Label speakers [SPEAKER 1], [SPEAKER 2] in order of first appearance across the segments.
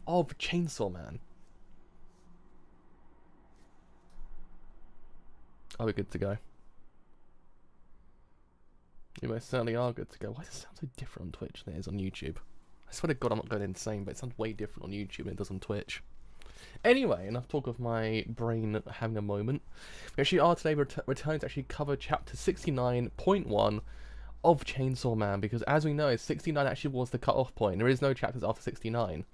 [SPEAKER 1] of Chainsaw Man. Are we good to go? You most certainly are good to go. Why does it sound so different on Twitch than it is on YouTube? I swear to God I'm not going insane, but it sounds way different on YouTube than it does on Twitch. Anyway, enough talk of my brain having a moment. We actually are today returning to actually cover chapter 69.1 of Chainsaw Man, because as we know, 69 actually was the cut-off point. There is no chapters after 69.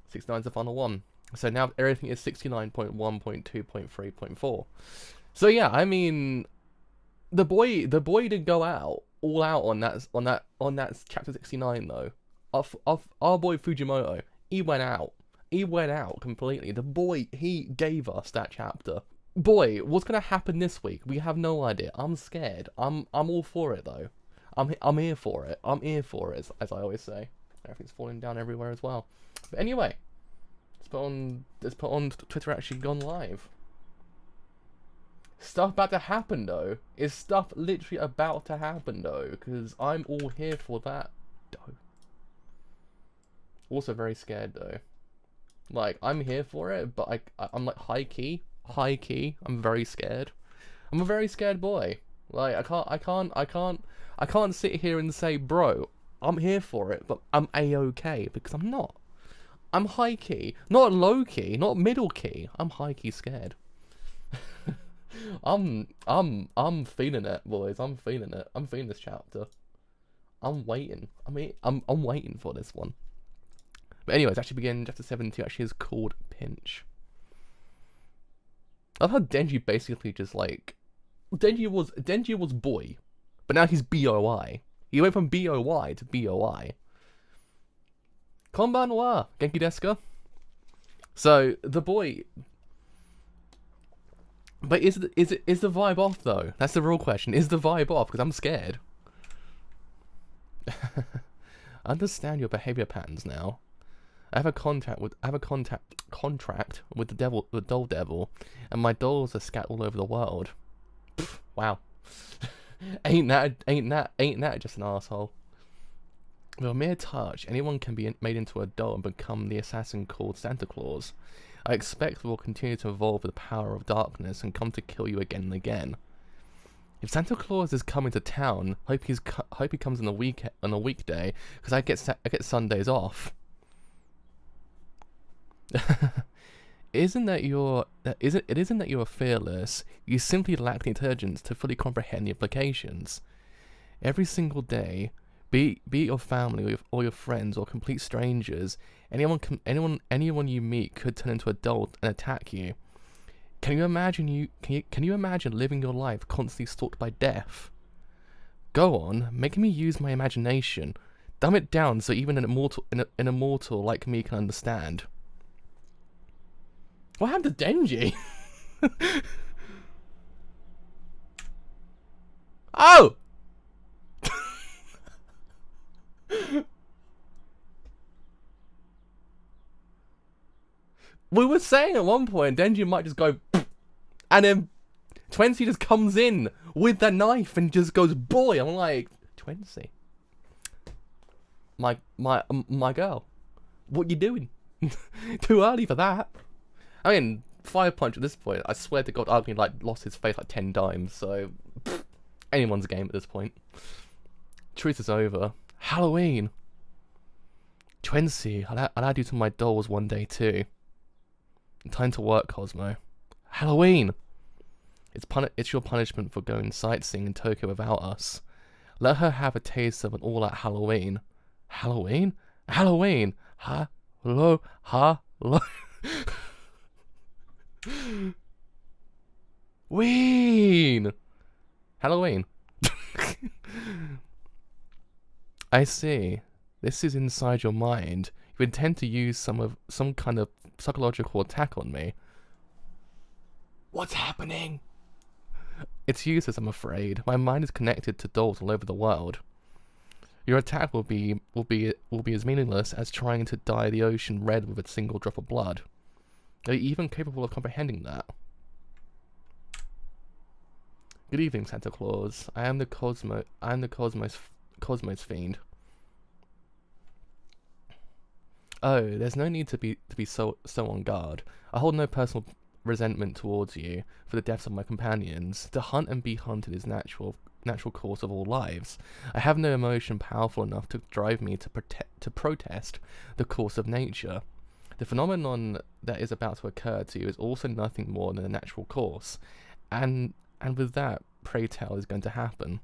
[SPEAKER 1] 69 is the final one. So now everything is 69.1.2.3.4. So yeah, I mean, the boy did go out all out on that chapter 69 though. Our boy Fujimoto, he went out completely. The boy, he gave us that chapter. Boy, what's gonna happen this week? We have no idea. I'm scared. I'm all for it though. I'm here for it. I'm here for it, as I always say. Everything's falling down everywhere as well. But anyway, let's put on Twitter actually gone live. Stuff about to happen though. Is stuff literally about to happen though? Because I'm all here for that though. Also very scared though. Like, I'm here for it, but I'm like high key. I'm very scared. I'm a very scared boy. Like, I can't sit here and say, bro, I'm here for it, but I'm a-okay, because I'm not. I'm high key, not low key, not middle key. I'm high key scared. I'm feeling it, boys. I'm feeling it. I'm feeling this chapter. I'm waiting. I'm waiting for this one. But anyways, actually begin chapter 72 actually is called Pinch. I love how Denji basically just like Denji was boy, but now he's BOI. He went from BOI to BOI. Konbanwa, Genki desu ka? So the boy. But is the vibe off though? That's the real question. Is the vibe off? Because I'm scared. I understand your behavior patterns now. I have a contract with the doll devil, and my dolls are scattered all over the world. Pfft, wow. ain't that just an asshole? With a mere touch, anyone can be made into a doll and become the assassin called Santa Claus. I expect we'll continue to evolve with the power of darkness and come to kill you again and again. If Santa Claus is coming to town, hope he comes on a weekday, because I get Sundays off. It isn't that you're fearless. You simply lack the intelligence to fully comprehend the implications. Every single day, be it your family or your friends or complete strangers, anyone you meet could turn into a doll and attack you. Can you imagine living your life constantly stalked by death? Go on, make me use my imagination. Dumb it down so even an immortal like me can understand. What happened to Denji? Oh! We were saying at one point Denji might just go, and then Twenty just comes in with the knife and just goes, boy. I'm like, Twenty, my girl, what you doing? Too early for that. I mean, Fire Punch at this point, I swear to God, Ugly like lost his face like 10 times. So anyone's game at this point. Truth is over. Halloween. Twenty, I'll add you to my dolls one day too. Time to work, Cosmo. Halloween! It's your punishment for going sightseeing in Tokyo without us. Let her have a taste of an all-out Halloween. Halloween? Halloween! Hello? Ween! Halloween. I see. This is inside your mind. You intend to use some kind of psychological attack on me. What's happening? It's useless, I'm afraid. My mind is connected to dolls all over the world. Your attack will be as meaningless as trying to dye the ocean red with a single drop of blood. Are you even capable of comprehending that? Good evening, Santa Claus. I am the Cosmos fiend. Oh, there's no need to be so on guard. I hold no personal resentment towards you for the deaths of my companions. To hunt and be hunted is natural course of all lives. I have no emotion powerful enough to drive me to protest the course of nature. The phenomenon that is about to occur to you is also nothing more than a natural course, and with that, pray tell, is going to happen.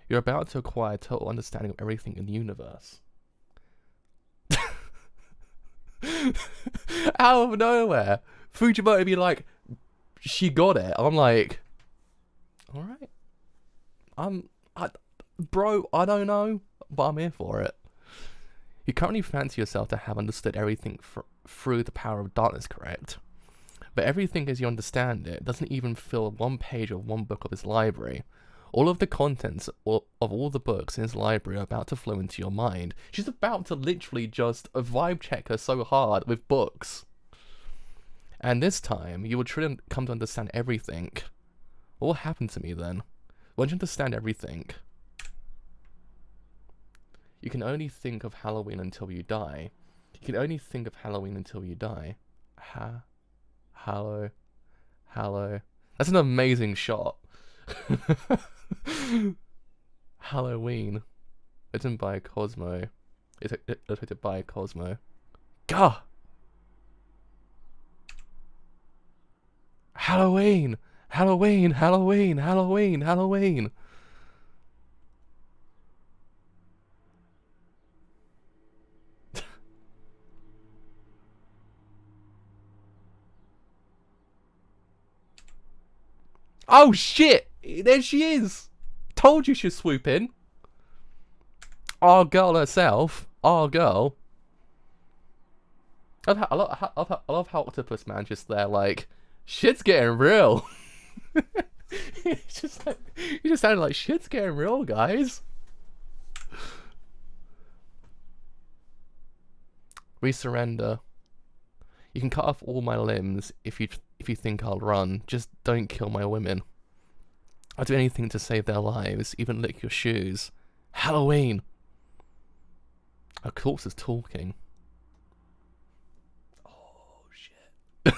[SPEAKER 1] You're about to acquire total understanding of everything in the universe. Out of nowhere, Fujimoto be like, she got it. I'm like, all right. Bro, I don't know, but I'm here for it. You currently fancy yourself to have understood everything through the power of darkness, correct? But everything as you understand it doesn't even fill one page of one book of his library. All of the contents of all the books in his library are about to flow into your mind. She's about to literally just vibe check her so hard with books. And this time, you will try to come to understand everything. What will happen to me then? Once you understand everything, you can only think of Halloween until you die. You can only think of Halloween until you die. Hallow. That's an amazing shot. Halloween. Written by Cosmo. Illustrated by Cosmo. Gah! Halloween! Halloween! Oh shit! There she is! Told you she'd swoop in. Our girl herself. Our girl. I love how Octopus Man just there like, shit's getting real. You just sounded like shit's getting real, guys. We surrender. You can cut off all my limbs if you think I'll run. Just don't kill my women. I'll do anything to save their lives, even lick your shoes. Halloween! A corpse is talking. Oh, shit.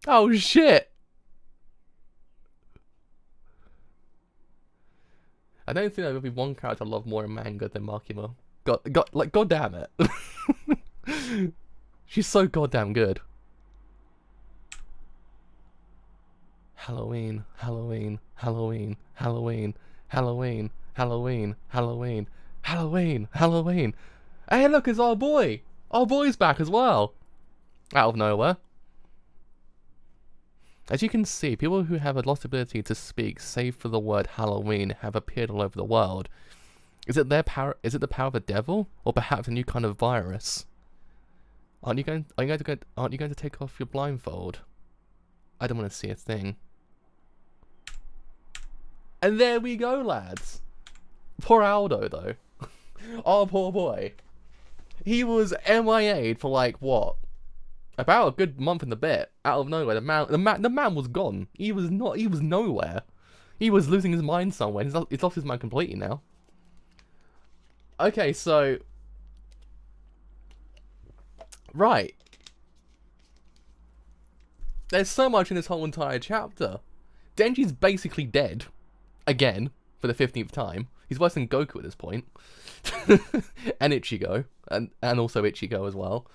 [SPEAKER 1] Oh, shit! I don't think there would be one character I love more in manga than Makima. God damn it. She's so goddamn good. Halloween. Hey, look, it's our boy. Our boy's back as well. Out of nowhere. As you can see, people who have a lost ability to speak, save for the word Halloween, have appeared all over the world. Is it their power? Is it the power of the devil, or perhaps a new kind of virus? Aren't you going to take off your blindfold? I don't want to see a thing. And there we go, lads. Poor Aldo, though. Oh, poor boy. He was MIA'd for like what? About a good month and a bit. Out of nowhere, the man was gone. He was nowhere. He was losing his mind somewhere. He's lost his mind completely now. Okay, so right. There's so much in this whole entire chapter. Denji's basically dead. Again, for the 15th time. He's worse than Goku at this point. And Ichigo. And also Ichigo as well.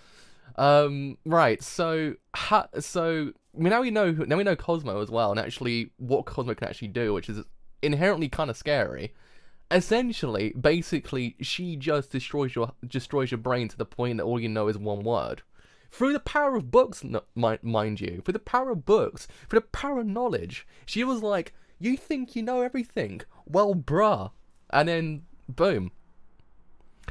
[SPEAKER 1] Right, so now we know Cosmo as well, and actually what Cosmo can actually do, which is inherently kind of scary. Essentially, basically, she just destroys your brain to the point that all you know is one word. Through the power of books, mind you, through the power of books, through the power of knowledge, she was like, "You think you know everything? Well, bruh," and then boom.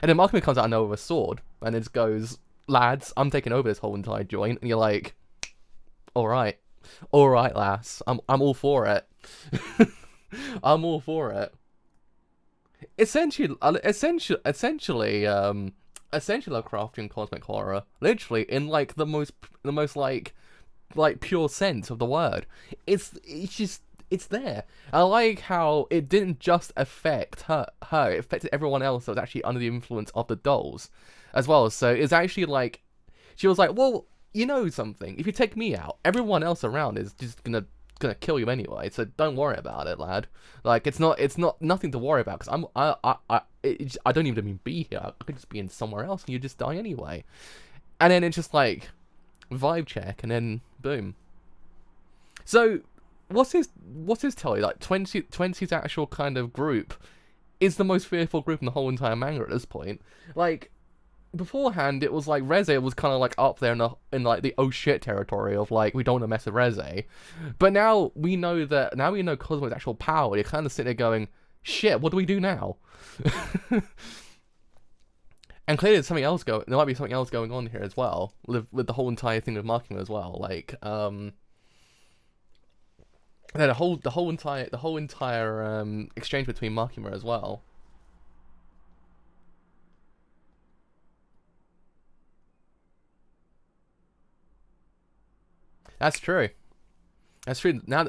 [SPEAKER 1] And then Makima comes out of nowhere with a sword, and it goes, "Lads, I'm taking over this whole entire joint," and you're like, all right, lass, I'm all for it. I'm all for it. Essentially, Lovecraftian cosmic horror, literally in like the most like pure sense of the word. It's just it's there. I like how it didn't just affect her, it affected everyone else that was actually under the influence of the dolls as well. So it's actually like, she was like, well, you know something, if you take me out, everyone else around is just gonna kill you anyway, so don't worry about it, lad. Like, it's not nothing to worry about, because I don't even be here. I could just be in somewhere else and you just die anyway. And then it's just like vibe check, and then boom. So what's his tell you? Like 20's actual kind of group is the most fearful group in the whole entire manga at this point. Like, beforehand, it was like Reze was kind of like up there in like the oh shit territory of like, we don't want to mess with Reze. But now we know Cosmo's actual power. You're kind of sitting there going, shit, what do we do now? And clearly there's something else there might be something else going on here as well with the whole entire thing with Makima as well. Like the whole entire exchange between Makima as well. That's true. That's true. Now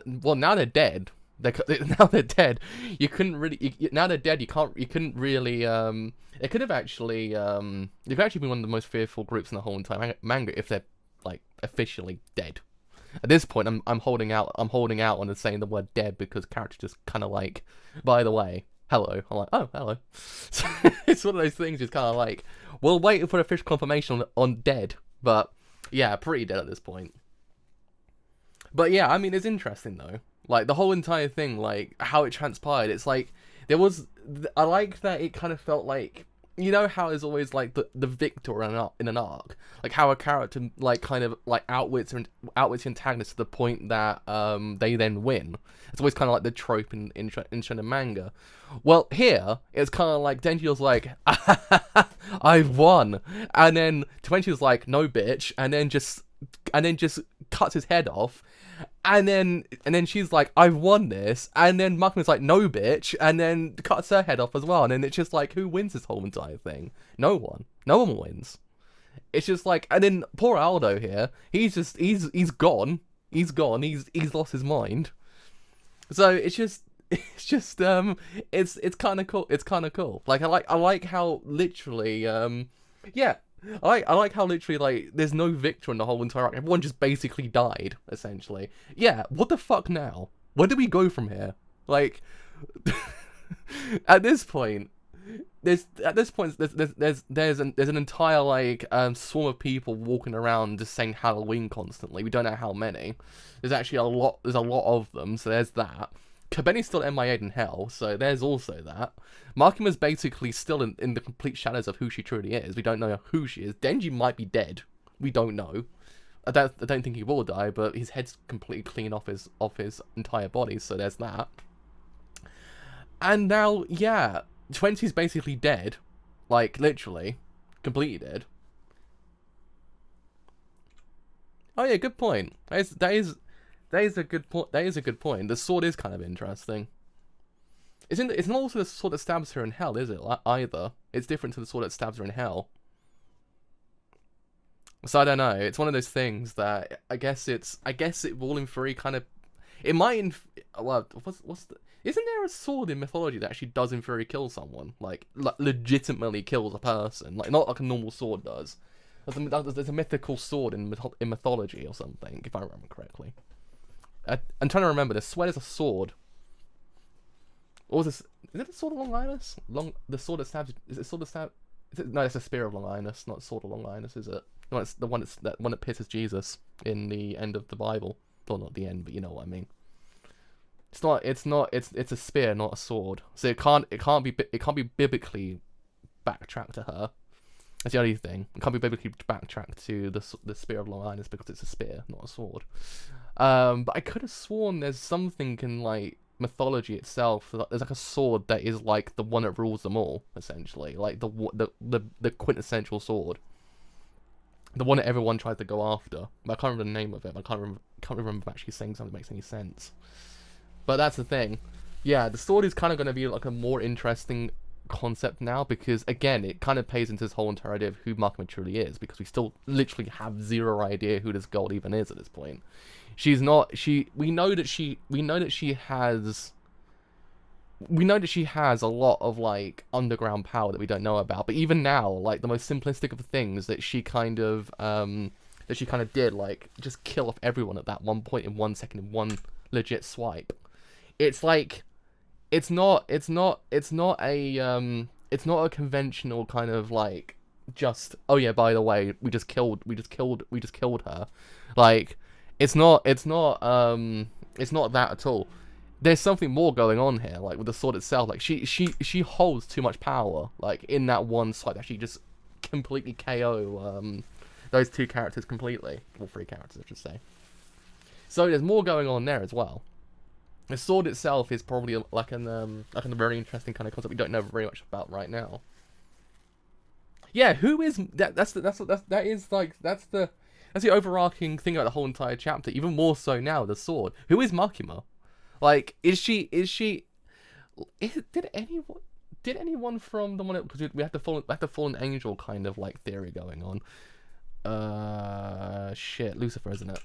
[SPEAKER 1] they're dead. Now they're dead. You couldn't really. Now they're dead. You couldn't really. It could have actually. It could actually be one of the most fearful groups in the whole entire manga if they're like officially dead. At this point, I'm holding out. I'm holding out on saying the word dead because characters just kind of like, by the way, hello. I'm like, oh, hello. So it's one of those things. It's kind of like, we'll wait for official confirmation on dead, but yeah, pretty dead at this point. But yeah, I mean, it's interesting though. Like, the whole entire thing, like, how it transpired. It's like, I like that it kind of felt like, you know how there's always, like, the victor in an arc? Like, how a character, like, kind of, like, outwits the antagonist to the point that, they then win. It's always kind of like the trope in shonen manga. Well, here, it's kind of like, Denji was like, I've won. And then Twenty was like, no, bitch. And then just cuts his head off. And then she's like, I've won this. And then Makima's like, no, bitch. And then cuts her head off as well. And then it's just like, who wins this whole entire thing? No one. No one wins. It's just like, and then poor Aldo here, he's gone. He's gone. He's lost his mind. So it's kind of cool. It's kind of cool. Like, I like how literally, yeah. I like how literally, like, there's no victor in the whole entire arc. Everyone just basically died, essentially. Yeah, what the fuck now? Where do we go from here? Like, at this point, there's an entire, like, swarm of people walking around just saying Halloween constantly. We don't know how many. There's actually there's a lot of them, so there's that. Kabeni's still MIA'd in hell, so there's also that. Makima's basically still in the complete shadows of who she truly is. We don't know who she is. Denji might be dead. We don't know. I don't think he will die, but his head's completely clean off his entire body, so there's that. And now, yeah, 20's basically dead. Like, literally. Completely dead. Oh yeah, good point. That is a good point. That is a good point. The sword is kind of interesting. It's not also the sword that stabs her in hell, is it? Either. It's different to the sword that stabs her in hell. So I don't know. It's one of those things that I guess it all in theory kind of. It might. Well, what's the? Isn't there a sword in mythology that actually does in theory kill someone? Like legitimately kills a person, like not like a normal sword does. There's a mythical sword in mythology or something, if I remember correctly. I'm trying to remember. The sweat is a sword. What was this? Is it the sword of Long Linus? The sword that stabs. Is it sword that stabs? No, it's a spear of Long Linus, not sword of Long Linus, is it? No, it's the one that pierces Jesus in the end of the Bible. Well, not the end, but you know what I mean. It's a spear, not a sword. So it can't be biblically backtracked to her. That's the only thing. It can't be biblically backtracked to the spear of Long Linus because it's a spear, not a sword. But I could have sworn there's something in like mythology itself. There's like a sword that is like the one that rules them all, essentially, like the quintessential sword, the one that everyone tries to go after. But I can't remember the name of it. I can't remember actually saying something that makes any sense. But that's the thing. Yeah, the sword is kind of going to be like a more interesting concept now because again it kind of plays into this whole entire idea of who Makima truly is because we still literally have zero idea who this gold even is at this point. She's not. We know that she has a lot of like underground power that we don't know about. But even now, like the most simplistic of things that she kind of did, like just kill off everyone at that one point in 1 second in one legit swipe. It's like it's not a conventional kind of like just, oh yeah, by the way, we just killed her. Like it's not that at all. There's something more going on here, like with the sword itself. Like she holds too much power, like in that one swipe, that she just completely KO those two characters completely, or three characters I should say. So there's more going on there as well. The sword itself is probably like a very interesting kind of concept we don't know very much about right now. Yeah, who is that? That's the overarching thing about the whole entire chapter. Even more so now, the sword. Who is Makima? Like, did anyone from the one, because we have the fallen angel kind of like theory going on. Shit, Lucifer, isn't it?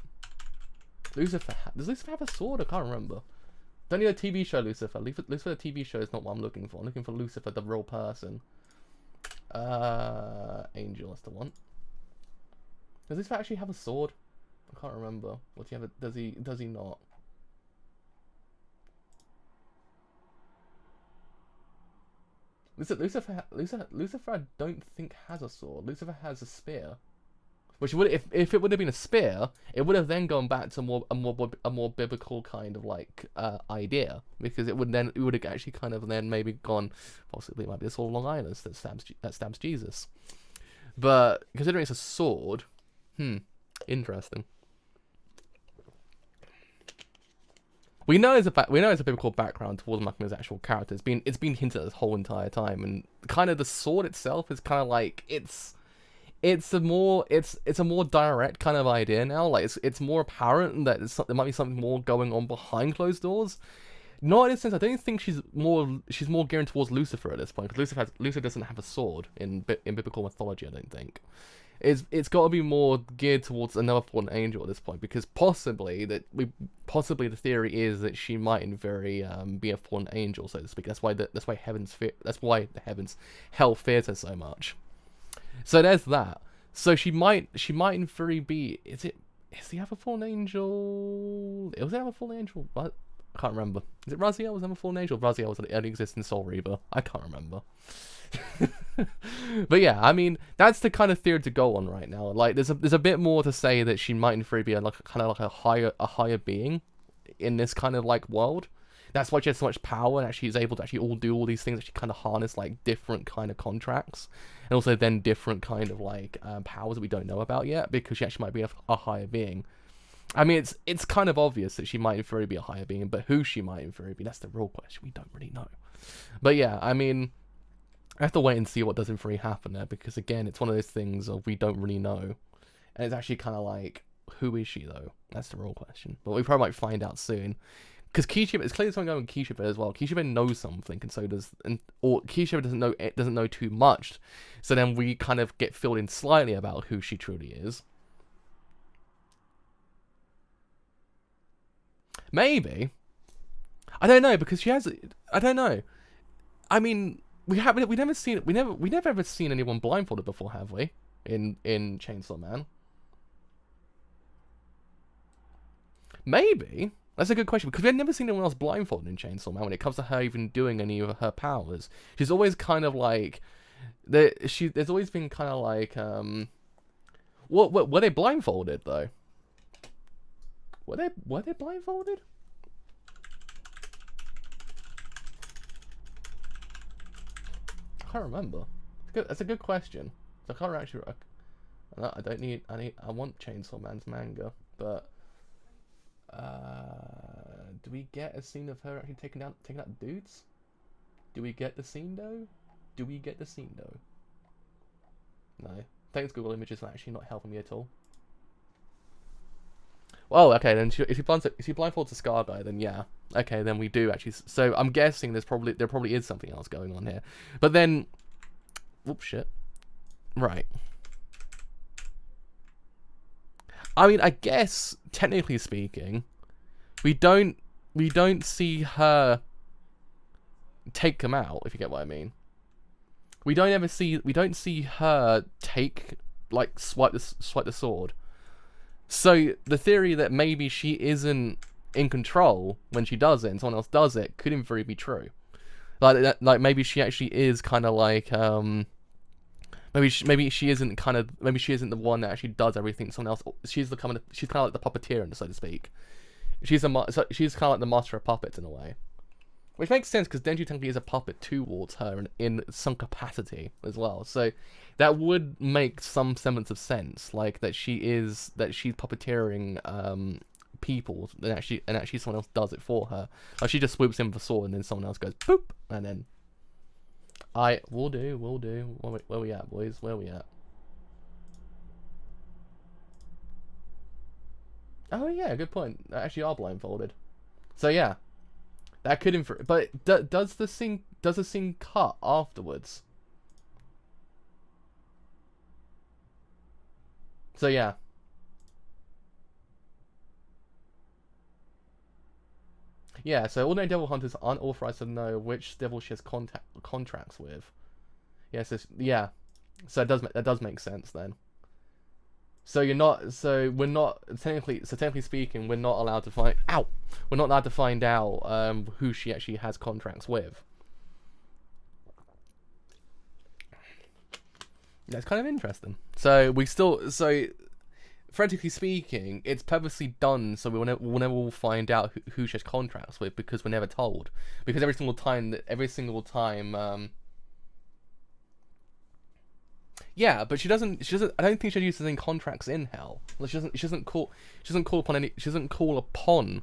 [SPEAKER 1] Lucifer, does Lucifer have a sword? I can't remember. Don't need a TV show, Lucifer. Lucifer, the TV show is not what I'm looking for. I'm looking for Lucifer, the real person. Angel, that's the one. Does Lucifer actually have a sword? I can't remember. What do you have? Does he not? Lucifer, I don't think has a sword. Lucifer has a spear, which would, if it would have been a spear, it would have then gone back to a more biblical kind of like idea, because it would have actually kind of then maybe gone, possibly it might be a sword of Long Island that stabs Jesus, but considering it's a sword, interesting. We know it's a biblical background towards Makima's actual character. It's been hinted at this whole entire time, and kind of the sword itself is kind of like it's a more direct kind of idea now. Like it's more apparent that there might be something more going on behind closed doors. Not in a sense. I don't think she's more gearing towards Lucifer at this point, because Lucifer doesn't have a sword in biblical mythology. I don't think. It's got to be more geared towards another fallen angel at this point, because possibly the theory is that she might in very be a fallen angel, so to speak. That's why the hell fears her so much. So there's that. So she might in theory be. Is the other fallen angel? Was the other fallen angel? What? I can't remember. Is it Raziel? Was the other fallen angel? Raziel was an early existing Soul Reaver. I can't remember. But yeah, I mean, that's the kind of theory to go on right now. Like, there's a bit more to say that she might in theory be a higher being in this kind of like world. That's why she has so much power, and actually is able to actually do all these things. That she kind of harness like different kind of contracts, and also then different kind of like powers that we don't know about yet, because she actually might be a higher being. I mean, it's kind of obvious that she might in theory be a higher being, but who she might in theory be, that's the real question. We don't really know. But yeah, I mean, I have to wait and see what does in theory happen there, because again, it's one of those things of we don't really know. And it's actually kind of like, who is she though? That's the real question. But we probably might find out soon. Because Kishibe, it's clearly something going with Kishibe as well. Kishibe knows something, and so does, or Kishibe doesn't know too much. So then we kind of get filled in slightly about who she truly is. Maybe. I don't know, because she has. I don't know. I mean, we never ever seen anyone blindfolded before, have we? In Chainsaw Man. Maybe. That's a good question, because we've never seen anyone else blindfolded in Chainsaw Man when it comes to her even doing any of her powers. She's always kind of like, there's always been kind of like, what were they blindfolded though? Were they blindfolded? I can't remember. That's a good question. I can't actually. I want Chainsaw Man's manga, but. Do we get a scene of her actually taking out dudes? Do we get the scene though? No. Thanks, Google Images are actually not helping me at all. Well, okay, then if you blindfold the Scar guy, then yeah. Okay, then we do actually. So I'm guessing there probably is something else going on here. But then, whoops, shit. Right. I mean, I guess technically speaking, we don't see her take them out, if you get what I mean. We don't see her take, like, swipe the sword. So the theory that maybe she isn't in control when she does it and someone else does it could in theory be true. Like maybe she actually is kind of like maybe she isn't the one that actually does everything. Someone else. She's kind of like the puppeteer, so to speak. She's kind of like the master of puppets in a way. Which makes sense, because Denji technically is a puppet towards her in some capacity as well. So that would make some semblance of sense, like that she's puppeteering people, and actually someone else does it for her. Like she just swoops in with a sword, and then someone else goes boop, and then we'll do. Where we at, boys? Where we at? Oh yeah, good point. They actually are blindfolded. So yeah. That could infer, but does the scene cut afterwards? So yeah. Yeah, so ordinary devil hunters aren't authorized to know which devil she has contracts with. Yes, yeah. So that does make sense then. So we're not technically speaking, we're not allowed to find out. We're not allowed to find out who she actually has contracts with. That's kind of interesting. So frantically speaking, it's purposely done so we'll never find out who she has contracts with, because we're never told. Because every single time. Yeah, but she doesn't. I don't think she uses any contracts in hell. Like she doesn't call upon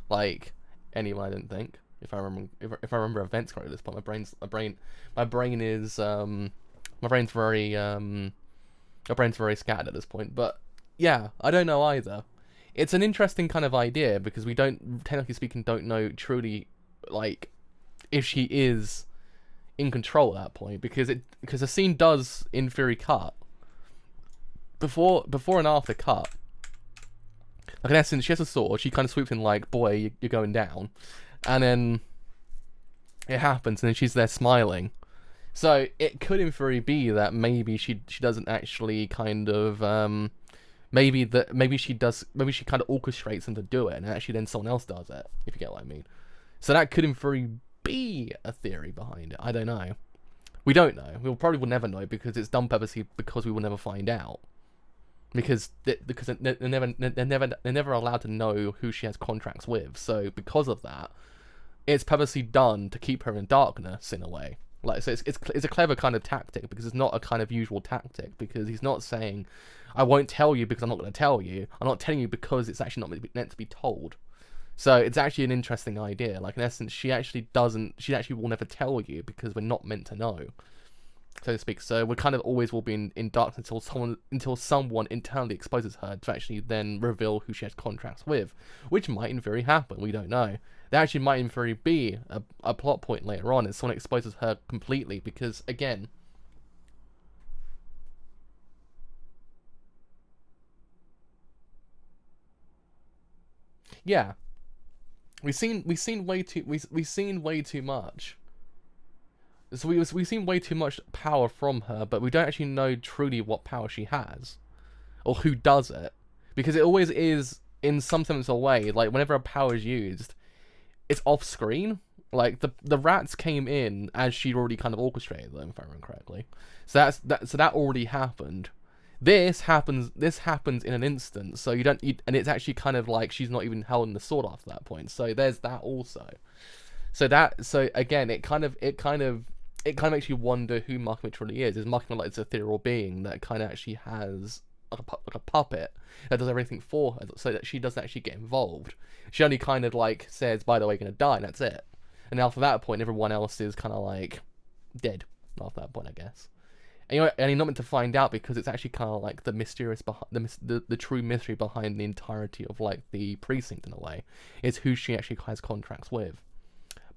[SPEAKER 1] like anyone. I don't think. If I remember events correctly at this point, my brain is very scattered at this point. But yeah, I don't know either. It's an interesting kind of idea, because we technically speaking, don't know truly like if she is in control at that point, because the scene does in theory cut before and after cut. Like in essence, she has a sword, she kind of swoops in like, boy, you're going down, and then it happens, and then she's there smiling. So it could in theory be that maybe she doesn't actually kind of maybe she kind of orchestrates them to do it, and actually then someone else does it, if you get what I mean. So that could in theory be a theory behind it. I don't know. We don't know. We probably will never know, because it's done purposely, because we will never find out. Because they're never allowed to know who she has contracts with. So because of that, it's purposely done to keep her in darkness in a way. Like, so it's a clever kind of tactic, because it's not a kind of usual tactic, because he's not saying, I won't tell you because I'm not going to tell you. I'm not telling you because it's actually not meant to be told. So it's actually an interesting idea. Like in essence, she actually will never tell you, because we're not meant to know, so to speak. So we kind of always will be in darkness until someone internally exposes her to actually then reveal who she has contracts with, which might in theory happen. We don't know. That actually might in theory be a plot point later on, as someone exposes her completely, because again, yeah. We've seen way too much. So we've seen way too much power from her, but we don't actually know truly what power she has, or who does it, because it always is in some sense of way. Like whenever a power is used, it's off screen. Like the rats came in as she'd already kind of orchestrated them, if I remember correctly. So that already happened. This happens in an instant, so and it's actually kind of like she's not even holding the sword after that point. So there's that also. So again, it kind of makes you wonder who Makima truly is. Is Makima like this ethereal being that kind of actually has like a puppet that does everything for her, so that she doesn't actually get involved? She only kind of like says, "By the way, you're gonna die," and that's it. And after that point, everyone else is kind of like dead. After that point, I guess. And you're not meant to find out, because it's actually kind of like the mysterious the true mystery behind the entirety of like the precinct in a way. It's who she actually has contracts with.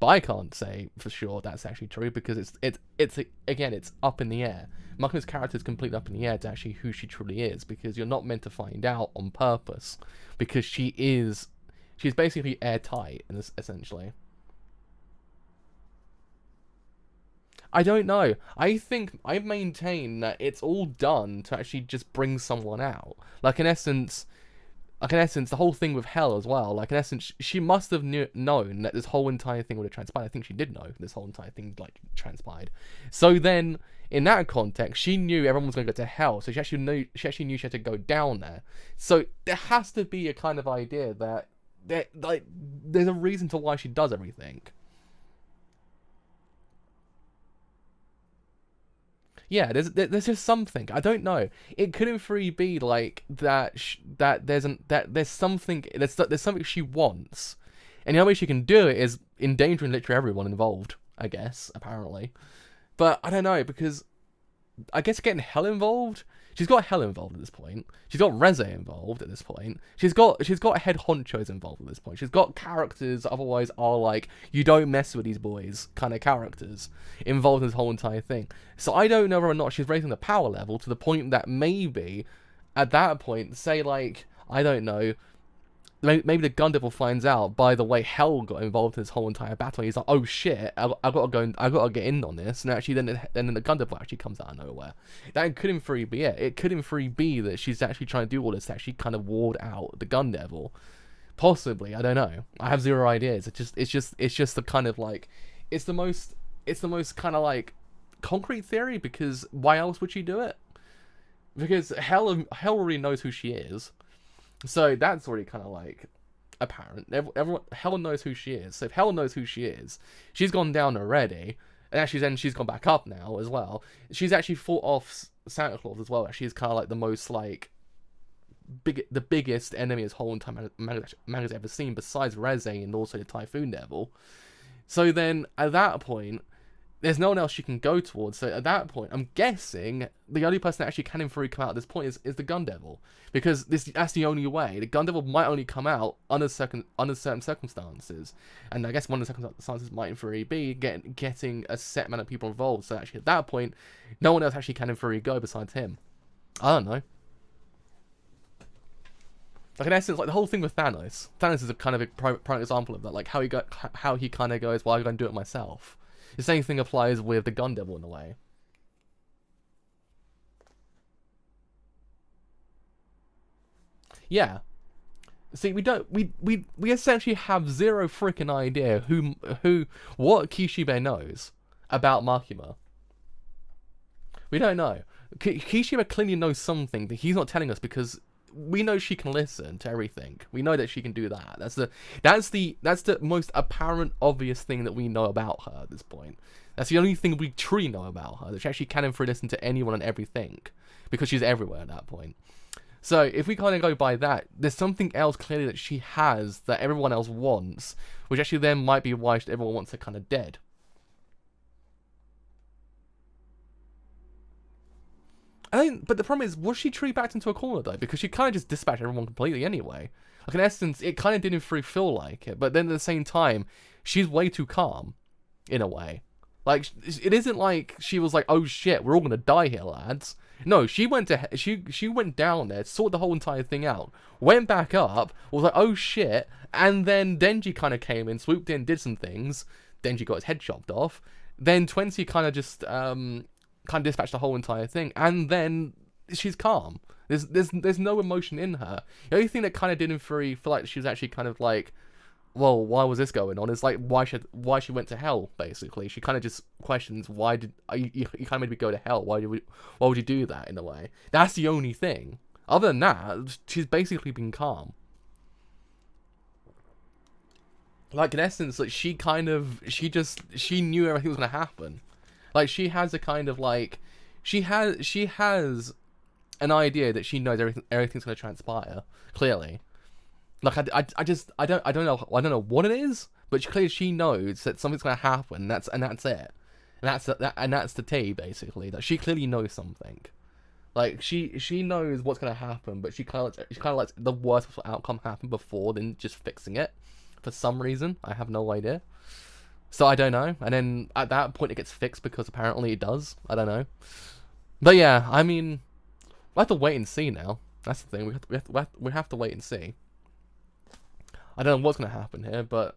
[SPEAKER 1] But I can't say for sure that's actually true, because it's again, it's up in the air. Makima's character is completely up in the air to actually who she truly is, because you're not meant to find out on purpose, because she's basically airtight, essentially. I don't know. I maintain that it's all done to actually just bring someone out. Like in essence, the whole thing with Hell as well. Like in essence, she must have known that this whole entire thing would have transpired. I think she did know this whole entire thing transpired. So then, in that context, she knew everyone was going to go to Hell. So she actually knew she had to go down there. So there has to be a kind of idea that there's a reason to why she does everything. Yeah, there's just something. I don't know. It could in theory be like that there's something she wants, and the only way she can do it is endangering literally everyone involved, I guess, apparently. But I don't know, because I guess getting Hell involved. She's got Hell involved at this point. She's got Reze involved at this point. She's got head honchos involved at this point. She's got characters that otherwise are like, you don't mess with these boys kind of characters involved in this whole entire thing. So I don't know whether or not she's raising the power level to the point that maybe at that point, say like, I don't know, maybe the Gun Devil finds out, by the way, Hell got involved in this whole entire battle. He's like, oh shit, I gotta get in on this. And actually, then the Gun Devil actually comes out of nowhere. That could in theory be it. It could in theory be that she's actually trying to do all this to actually kind of ward out the Gun Devil. Possibly, I don't know. I have zero ideas. It's just the kind of like, it's the most kind of like concrete theory, because why else would she do it? Because Hell already knows who she is. So that's already kind of like apparent. Everyone, Hell knows who she is. So if Hell knows who she is, she's gone down already, and actually then she's gone back up now as well. She's actually fought off Santa Claus as well. She's kind of like the most like the biggest enemy this whole entire manga's ever seen, besides Reze and also the Typhoon Devil. So then at that point, there's no one else she can go towards. So at that point, I'm guessing the only person that actually can in theory come out at this point is the Gun Devil, because that's the only way. The Gun Devil might only come out under certain circumstances, and I guess one of the circumstances might in theory be getting a set amount of people involved. So actually at that point, no one else actually can in theory go besides him. I don't know. Like in essence, like the whole thing with Thanos. Thanos is a kind of a prime example of that. Like how he kind of goes, well, I'm going to do it myself. The same thing applies with the Gun Devil in a way. Yeah. See, we essentially have zero freaking idea what Kishibe knows about Makima. We don't know. Kishibe clearly knows something that he's not telling us, because we know she can listen to everything. We know that she can do that. That's the most apparent, obvious thing that we know about her at this point. That's the only thing we truly know about her, that she actually can and free listen to anyone and everything, because she's everywhere at that point. So if we kind of go by that, there's something else clearly that she has that everyone else wants, which actually then might be why everyone wants her kind of dead. But the problem is, was she truly backed into a corner though? Because she kind of just dispatched everyone completely anyway. Like in essence, it kind of didn't feel like it. But then at the same time, she's way too calm, in a way. Like it isn't like she was like, "Oh shit, we're all gonna die here, lads." No, she went down there, sorted the whole entire thing out, went back up, was like, "Oh shit," and then Denji kind of came in, swooped in, did some things. Denji got his head chopped off. Then 20 kind of just kind of dispatched the whole entire thing, and then she's calm. There's no emotion in her. The only thing that kind of didn't feel like she was actually kind of like, well, why was this going on? Is like why she went to Hell. Basically, she kind of just questions why did you kind of made me go to Hell? Why would you do that in a way? That's the only thing. Other than that, she's basically been calm. Like in essence, like she knew everything was gonna happen. Like she has a kind of like she has an idea that she knows everything's gonna transpire clearly. Like I don't know what it is, but clearly she knows that something's gonna happen. And that's it. And that's the tea basically. That she clearly knows something. Like she knows what's gonna happen, but she kind of lets the worst outcome happen before than just fixing it. For some reason, I have no idea. So I don't know. And then at that point it gets fixed because apparently it does. I don't know. But yeah, I mean, we have to wait and see now. That's the thing. We have to wait and see. I don't know what's gonna happen here, but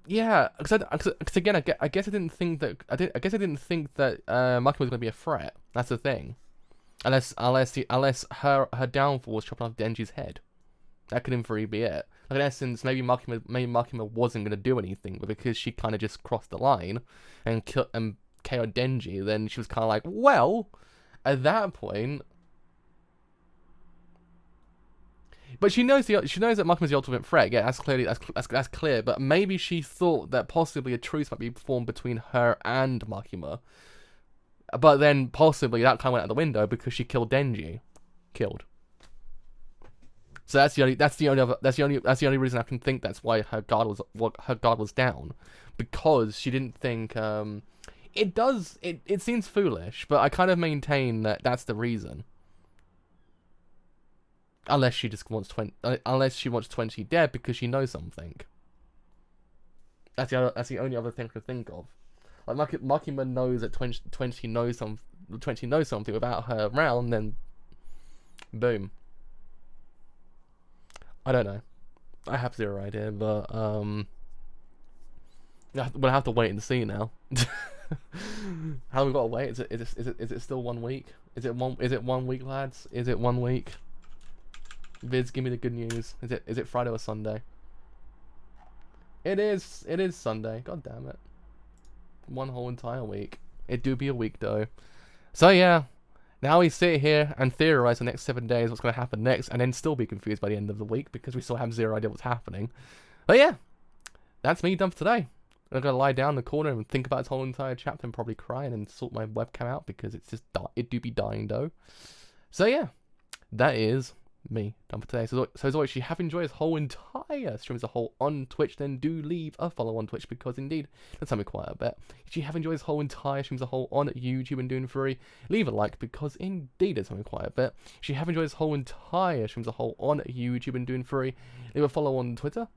[SPEAKER 1] yeah, because again, I guess I didn't think that I guess I didn't think that Maki was gonna be a threat. That's the thing. Unless her downfall was chopping off Denji's head. That could in theory be it. Like in essence, maybe Makima wasn't gonna do anything, but because she kind of just crossed the line and KO'd Denji, then she was kind of like, well, at that point. But she knows that Makima's the ultimate threat. Yeah, that's clear. But maybe she thought that possibly a truce might be formed between her and Makima. But then possibly that kind of went out the window because she killed Denji. Killed. So that's the only reason I can think that's why her guard was down, because she didn't think it seems foolish, but I kind of maintain that that's the reason. Unless she just wants 20, unless she wants 20 dead because she knows something. That's the only other thing I could think of. Like Makima knows that 20 knows something about her around, then boom. I don't know. I have zero idea, but we'll have to wait and see now. How long we gotta wait? Is it still 1 week? Is it 1 week, lads? Is it 1 week? Vids, give me the good news. Is it Friday or Sunday? It is Sunday. God damn it. 1 whole entire week. It do be a week though. So yeah. Now we sit here and theorize the next 7 days what's going to happen next, and then still be confused by the end of the week because we still have zero idea what's happening. But yeah, that's me done for today. I'm going to lie down in the corner and think about this whole entire chapter and probably cry and then sort my webcam out because it's just it do be dying though. So yeah, that is me done for today. So as always, if you have enjoyed this whole entire stream as a whole on Twitch, then do leave a follow on Twitch because indeed that's helped me quite a bit. If you have enjoyed this whole entire stream as a whole on YouTube and doing free, leave a like because indeed it's helped me quite a bit. If you have enjoyed this whole entire stream as a whole on YouTube and doing free, leave a follow on Twitter.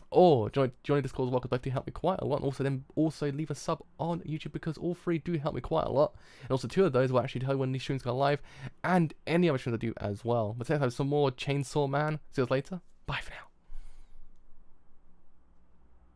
[SPEAKER 1] Or join Discord as well, because both do help me quite a lot. And also leave a sub on YouTube because all three do help me quite a lot. And also 2 of those will actually tell you when these streams go live and any other streams I do as well. But let's have some more Chainsaw Man. See you guys later. Bye for now.